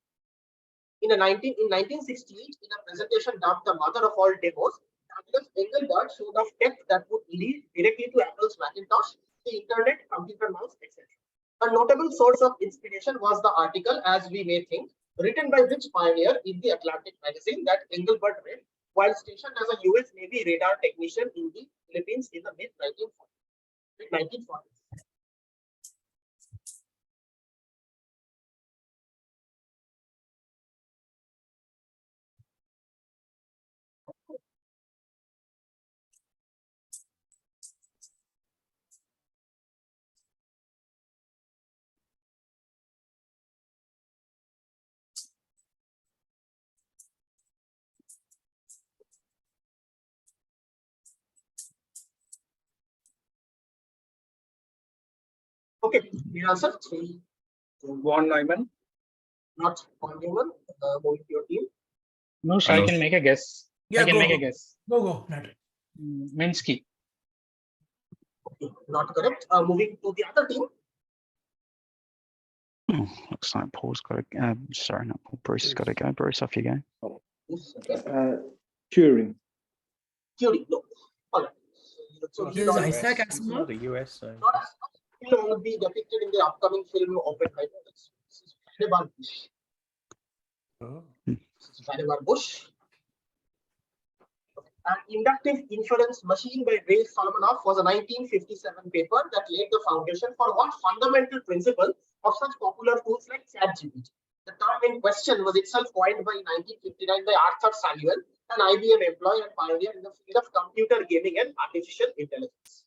In 1968, in a presentation dubbed the mother of all demos, Douglas Engelbart showed off tech that would lead directly to Apple's Macintosh, the internet, computer mouse, etc. A notable source of inspiration was the article, As We May Think, written by which pioneer in the Atlantic magazine that Engelbart read while stationed as a US Navy radar technician in the Philippines in the mid-1940s. Okay, the answer 3, Von Neumann. Not von Neumann. Moving to your team. No, I can make a guess. Yeah, I can go, make go. a guess. Go, Nat. Minsky. Okay, not correct. Moving to the other team. Oh, looks like Paul's got to. Sorry, not Paul. Bruce has got to go. Bruce, off you go. Yes, okay. Turing. Turing, no. All right. So He he's is not, Isaac He's Asimov. not a US. So. film will be depicted in the upcoming film Oppenheimer. This is Vannevar Bush. Oh. This is Vannevar Bush. An inductive inference machine by Ray Solomanoff was a 1957 paper that laid the foundation for what fundamental principle of such popular tools like ChatGPT. The term in question was itself coined by 1959 by Arthur Samuel, an IBM employee and pioneer in the field of computer gaming and artificial intelligence.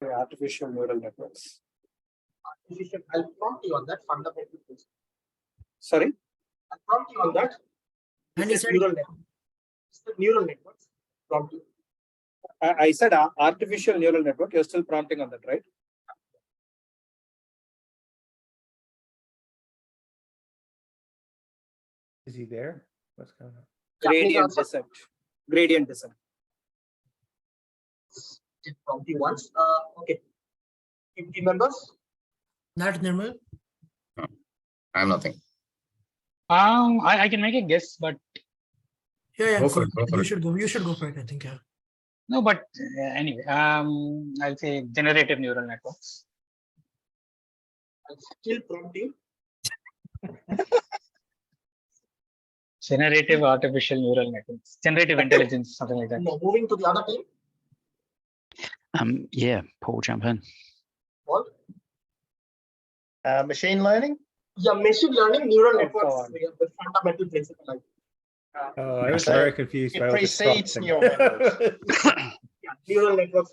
Artificial neural networks. I'll prompt you on that fundamental principle. Sorry? I'll prompt you on that. And he said, Neural network. It's the neural networks. Prompt you. I said artificial neural network. You're still prompting on that, right? Is he there? What's going on? Gradient descent. Gradient descent. Did prompt you once. Okay. 50 members. Nat Nirmal. I'm nothing. I can make a guess, but Yeah, Go for it, go for you it. should go. You should go for it. I think. Yeah. no, but anyway, I'll say generative neural networks. I'll still prompt you. Generative artificial neural networks, generative intelligence, something like that. No, moving to the other team. Yeah, Paul, jump in. Paul. Machine learning. Yeah, machine learning, neural Oh, networks, God. the fundamental principle. Like, Oh, I was So very confused it by all the precedes prompting. neural networks. yeah, neural networks.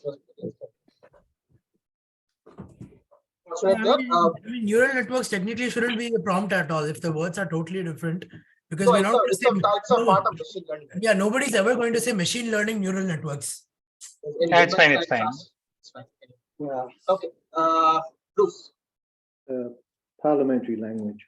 Neural networks technically shouldn't be a prompt at all if the words are totally different, because No, we're not going to it's say, a part of machine learning. yeah, nobody's ever going to say machine learning neural networks. It's fine. It's fine. It's fine. Yeah. Okay. Bruce. Parliamentary language.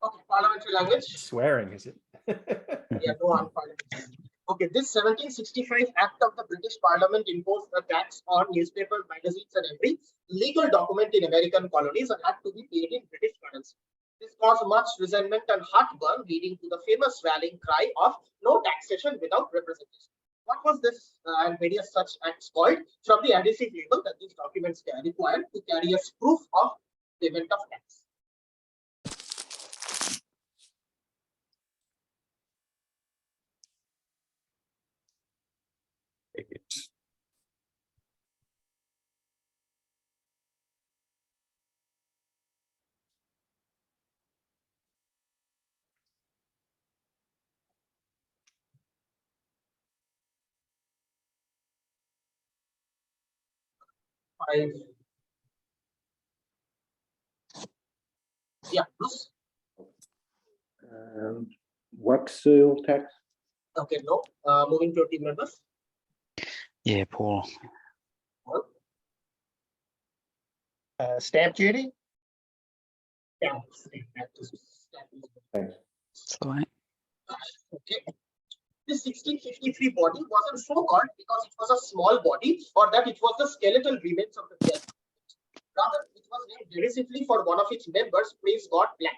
Okay, parliamentary language. Swearing, is it? Yeah, no unparliamentary. Okay, this 1765 Act of the British Parliament imposed a tax on newspapers, magazines, and every legal document in American colonies and had to be paid in British currency. This caused much resentment and heartburn, leading to the famous rallying cry of "No taxation without representation." What was this and various such acts called from the adhesive label that these documents required to carry as proof of payment of tax? Take it. Five. Yeah, Bruce. Wax seal tax. Okay, no. Moving to your team members. Yeah, Paul. Stamp duty. Yeah. Thanks. So, right. Okay. This 1653 body wasn't so called because it was a small body or that it was the skeletal remains of the real. Rather, it was named derisively for one of its members, Praise God Black,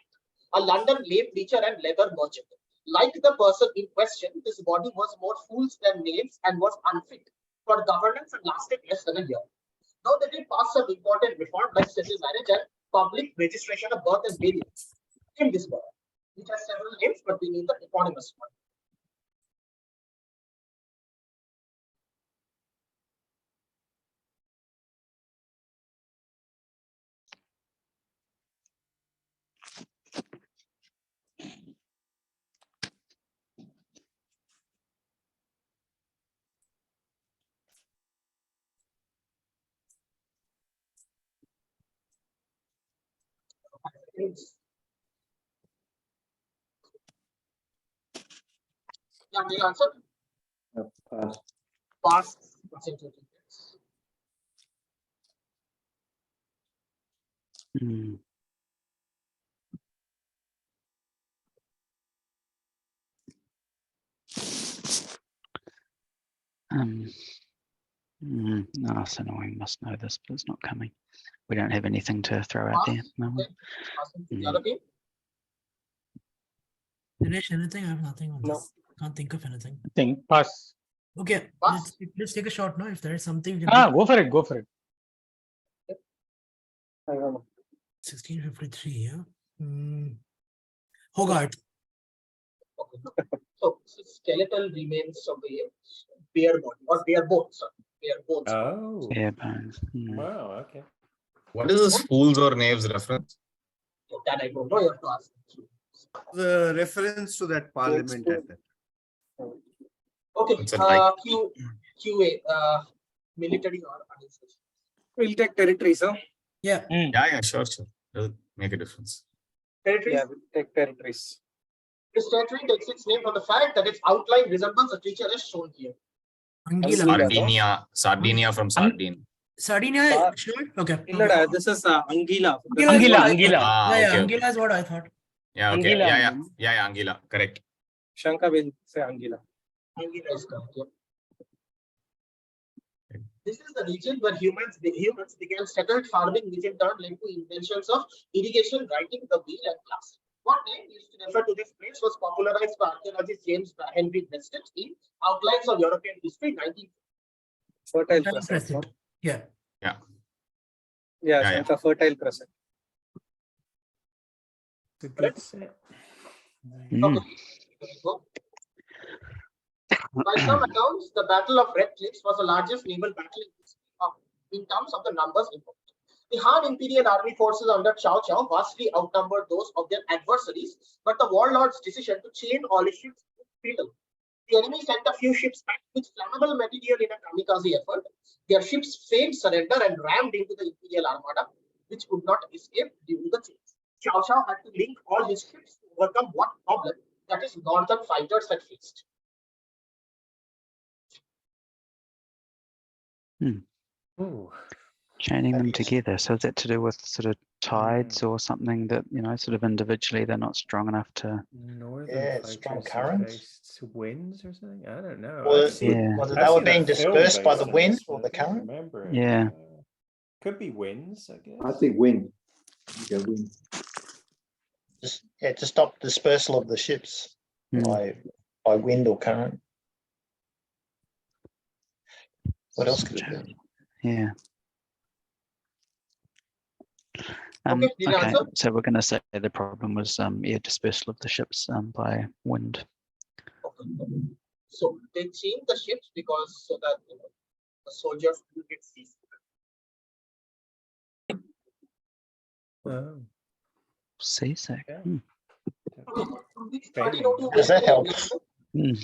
a London lay preacher and leather merchant. Like the person in question, this body was more fools than knaves and was unfit for governance and lasted less than a year. Though they did pass some important reform like civil marriage and public registration of birth and burial in this body, which has several names, but we need the eponymous one. Yeah, the answer. Pass. Pass percentage. Hmm. No, that's annoying. Must know this, but it's not coming. We don't have anything to throw out there. No. Okay. Passing to the other team. Finish anything? I have nothing on No. this. Can't think of anything. I think pass. Okay, Pass. let's take a shot now. If there is something, we can Ah, do. go for it. Go for it. I don't know. 1653. Yeah. Hogarth. Okay. So skeletal remains of the bare body or bare bones. Sorry. Bare bones. Oh, Bare bones. wow, okay. What is this fools or knaves reference? That I don't know. You have to ask. The reference to that parliament at that. Okay. It's a like- QA. Military or administration. We'll take territories, huh? Yeah. Yeah, sure. It'll make a difference. Territories. Yeah, we'll take territories. This territory takes its name from the fact that its outline resembles a creature as shown here. Anguilla. Sardinia from Sardine. Sardinia. Sure. Okay. Illada, this is Anguilla. Anguilla. Ah, Yeah, okay, okay. Anguilla is what I thought. Yeah, okay. Anguilla. Yeah, Anguilla. Correct. Shanka will say Anguilla. Anguilla is correct. Yeah. This is the region where humans began settled farming, which in turn led to inventions of irrigation, writing, the wheel, and glass. What name used to refer to this place was popularized by archaeologist James Henry Bested in Outlines of European History, 19. Fertile Fertile crescent. crescent. Yeah. Yeah, Yeah, Shanka, fertile crescent. It's a good set. Okay. There we go. By some accounts, the Battle of Red Cliffs was the largest naval battle in terms of the numbers involved. The Han Imperial Army forces under Chow Chow vastly outnumbered those of their adversaries, but the warlord's decision to chain all his ships was fatal. The enemy sent a few ships packed with flammable material in a kamikaze effort. Their ships failed surrender and rammed into the Imperial Armada, which could not escape during the chase. Chow Chow had to link all his ships to overcome one problem that his northern fighters had faced. Ooh. Chaining them together. So is that to do with sort of tides or something that, sort of individually they're not strong enough to. Northern Yeah, strong fighters currents. faced winds or something. I don't know. Or, I've seen- Yeah. whether I've they were seen a being film dispersed by based the on wind this, or but the I don't current. remember it. Yeah. Could be winds, I guess. I think wind. You go wind. Just to stop dispersal of the ships by wind or current. What else could it be? Yeah. Okay, did I answer? So we're going to say the problem was dispersal of the ships by wind. Okay. So they changed the ships because so that the soldiers will get seasick. Oh. Seasick. Yeah. Does that help? In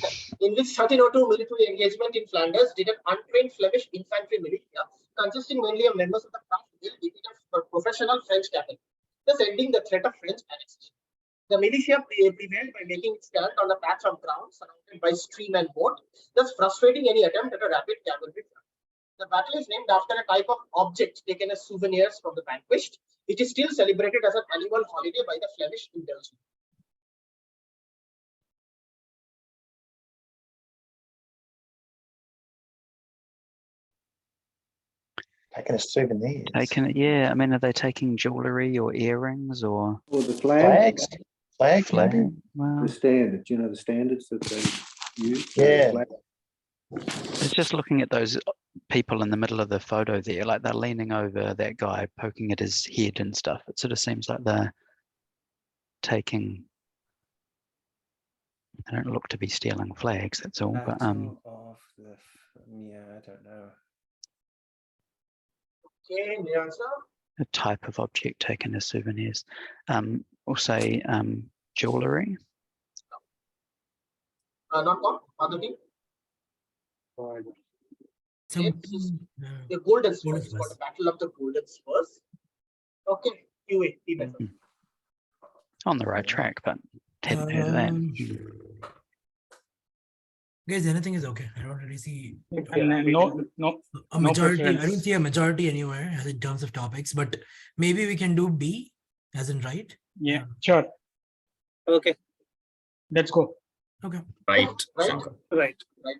which 1302 military engagement in Flanders did an untrained Flemish infantry militia consisting mainly of members of the craft guild defeated a professional French cavalry, thus ending the threat of French annexation. The militia prevailed by making its stand on a patch of ground surrounded by stream and moat, thus frustrating any attempt at a rapid cavalry front. The battle is named after a type of object taken as souvenirs from the vanquished. It is still celebrated as an annual holiday by the Flemish indulgence. Taking a souvenir. Yeah. I mean, are they taking jewelry or earrings or Or the flag, Flags, maybe? flag? Well, the standards, the standards that they use. Yeah. Flag. it's just looking at those people in the middle of the photo there, like they're leaning over that guy, poking at his head and stuff. It sort of seems like they're taking. They don't look to be stealing flags. That's all. But Battle of the yeah, I don't know. Okay, the answer. a type of object taken as souvenirs. We'll say jewelry. Not one. Other thing. Some, The golden spurs. It's called the Battle of the Golden Spurs. Okay, QA. On the right track, but hadn't heard of that. Guys, anything is okay. I don't really see And then no a no majority. I don't preference. see a majority anywhere as in terms of topics, but maybe we can do B as in right. Yeah, sure. Okay, Let's go. Right. Right. Shankar. right. Right.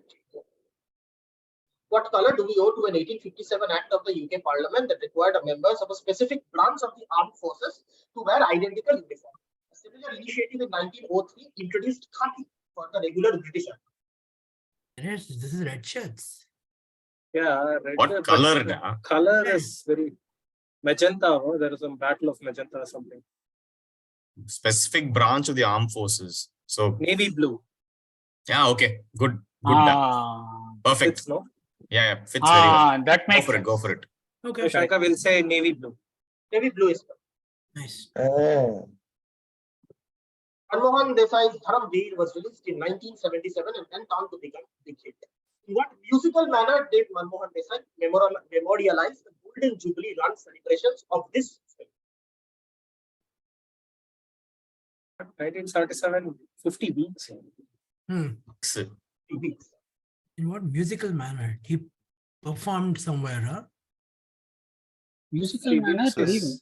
What color do we owe to an 1857 Act of the UK Parliament that required members of a specific branch of the armed forces to wear identical uniform? A similar initiative in 1903 introduced khaki for the regular British Army. This is red shirts. Yeah, red. What but color? the color is very magenta. No? There is some battle of magenta or something. Specific branch of the armed forces. So Navy blue. yeah, okay, good, good. Perfect. Fits, no? Yeah, fits very well. That Go makes for it. sense. Go for it. Okay. Shankar will say navy blue. Navy blue is Nice. Oh. Manmohan Desai's Dharam Veer was released in 1977 and went on to become a big hit. In what musical manner did Manmohan Desai memorialize the Golden Jubilee run celebrations of this film? 1977, 50 weeks. Excellent. 50 weeks. In what musical manner? He performed somewhere, huh? Musical 50 manner. weeks Really? is-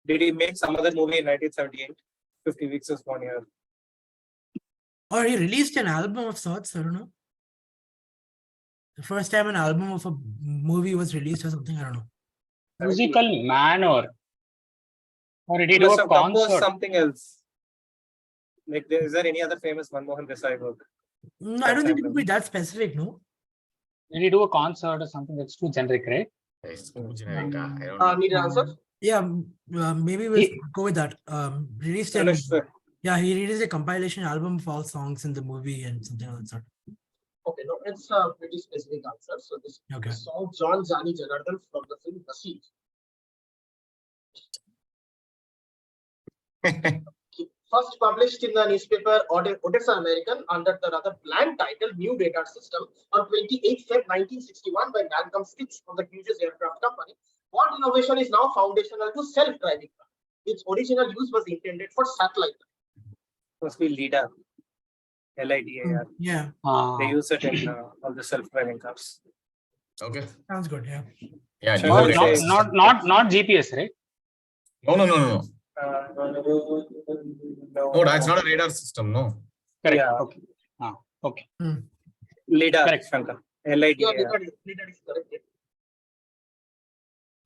Did he make some other movie in 1978? 50 weeks is 1 year. Or he released an album of sorts. I don't know. The first time an album of a movie was released or something. I don't know. Musical manner. Or did he He do must a have composed concert? something else. Like, is there any other famous Manmohan Desai work? No, I don't think it would be that specific, no? Did he do a concert or something that's too generic, right? It's too generic. I don't know. Need an answer? Yeah, maybe we'll He- go with that. Released an, Dhaneshwar. yeah, he released a compilation album of all songs in the movie and something of that sort. Okay, no, it's a pretty specific answer. So this Okay. song John Jani Janardhan from the film The Sea. First published in the newspaper Odessa American under the rather bland title New Radar System on 28 Feb 1961 by Malcolm Stitch from the Hughes Aircraft Company. What innovation is now foundational to self-driving cars? Its original use was intended for satellite. Must be LIDAR. LIDAR. Yeah, They use it in all the self-driving cars. Okay. sounds good. Yeah. Yeah. Sure. New Not, radar Okay. system. not GPS, right? No. No, No, that's not a radar system. No. Correct. Yeah. Okay. Okay. LIDAR. Correct. Shankar. Yeah, LIDAR. leader is correct. Yeah.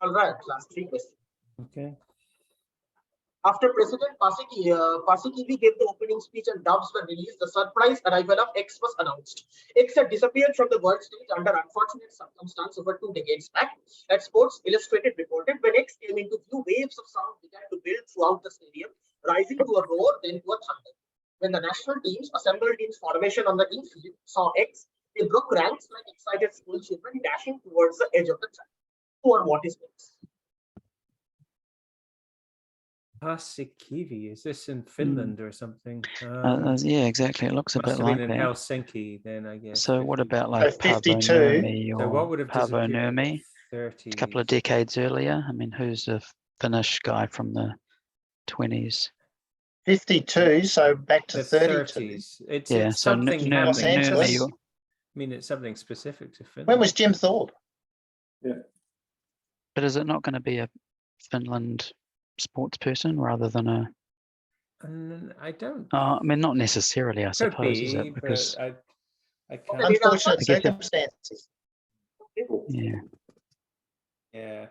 All right, last three questions. Okay. After President Paasikivi gave the opening speech and doves were released, the surprise arrival of X was announced. X had disappeared from the world stage under unfortunate circumstance over 2 decades back. At Sports Illustrated reported, when X came into view, waves of sound began to build throughout the stadium, rising to a roar, then to a thunder. When the national teams assembled in formation on the infield saw X, they broke ranks like excited school children dashing towards the edge of the track. Who or what is X? Paasikivi, is this in Finland or something? Yeah, exactly. It looks a Must bit have like been in that. Helsinki then, I guess. So what 50. about like 52. Paavo So or what would have Paavo disappeared in the Nurmi? 30s? A couple of decades earlier. I mean, who's a Finnish guy from the 20s? 52, so back to The 32. 30s. It's Yeah, so something happening. Los Angeles. I Nurmi, mean, it's something specific to Finland. When was Jim Thorpe? but is it not going to be a Finland sports person rather than a? I don't. I mean, not necessarily, I Could suppose, is be, it? Because but I can't. Unfortunate I guess if- circumstances. yeah, Yeah,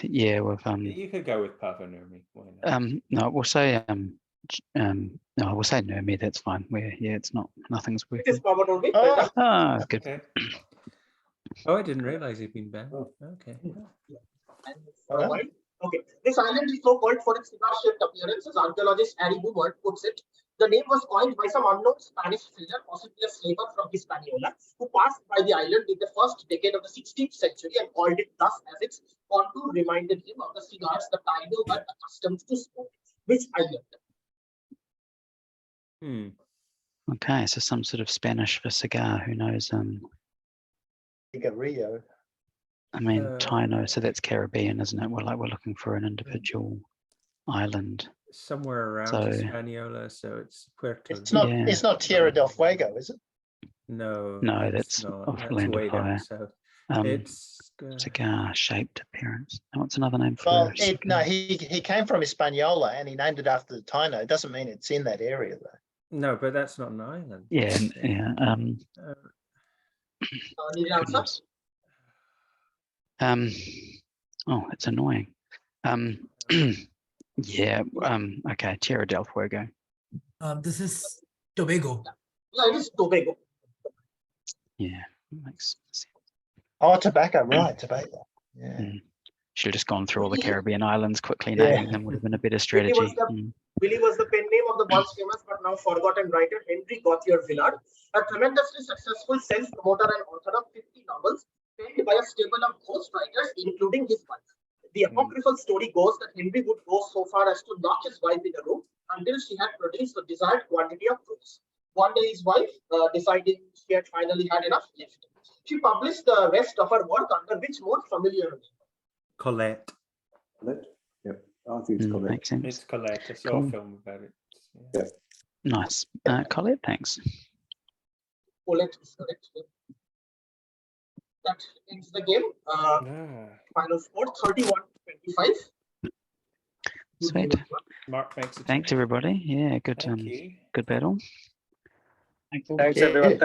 yeah, with you could go with Paavo Nurmi. Why not? no, we'll say no, we'll say Nurmi. That's fine. It's not. Nothing's It working. is Paavo Nurmi. Oh. Ah, good. Okay. Oh, I didn't realize he'd been banned. Okay. And for a while. Okay, this island is so called for its cigar-shaped appearance, as archaeologist Harry Boomer puts it. The name was coined by some unknown Spanish sailor, possibly a slaver from Hispaniola, who passed by the island in the first decade of the 16th century and called it thus as its contour reminded him of the cigars the Taino were accustomed to smoke. Which island? Okay, so some sort of Spanish for cigar. Who knows? Rio. I mean, Taino. So that's Caribbean, isn't it? We're looking for an individual island. somewhere around So- Hispaniola, so it's Puerto. It's not. Yeah. It's not Tierra del Fuego, is it? No, No, it's that's not. off That's Land of way Fire. down south. It's It's cigar-shaped appearance. And what's another name for Well, a cigar? he came from Hispaniola and he named it after the Taino. It doesn't mean it's in that area though. no, but that's not an island. Yeah, It's, yeah. Need an answer? Goodness. Oh, it's annoying. Yeah. Okay. Tierra del Fuego. This is Tobago. Yeah, it is Tobago. Yeah, makes sense. Oh, tobacco, right? Tobacco. Yeah. Mm. Should have just gone through all the Caribbean islands quickly, Yeah. naming them would have been a better Billy strategy. was the pen name of the once famous but now forgotten writer Henry Gauthier Villard, a tremendously successful self-promoter and author of 50 novels, penned by a stable of ghostwriters, including his wife. The apocryphal story goes that Henry would go so far as to lock his wife in a room until she had produced the desired quantity of prose. One day, his wife, deciding she had finally had enough, left. She published the rest of her work under which more familiar name? Colette. Colette? Yep. I think it's Colette. Makes sense. It's Colette. I saw Cool. a film about it. Yeah. Nice. Colette, thanks. Colette is correct. That ends the game. Final score 31-25. Sweet. Mark makes it. Thanks, everybody. Yeah, good. Thank you. Good battle. Thank you. Thanks, Yeah. everyone. Thanks.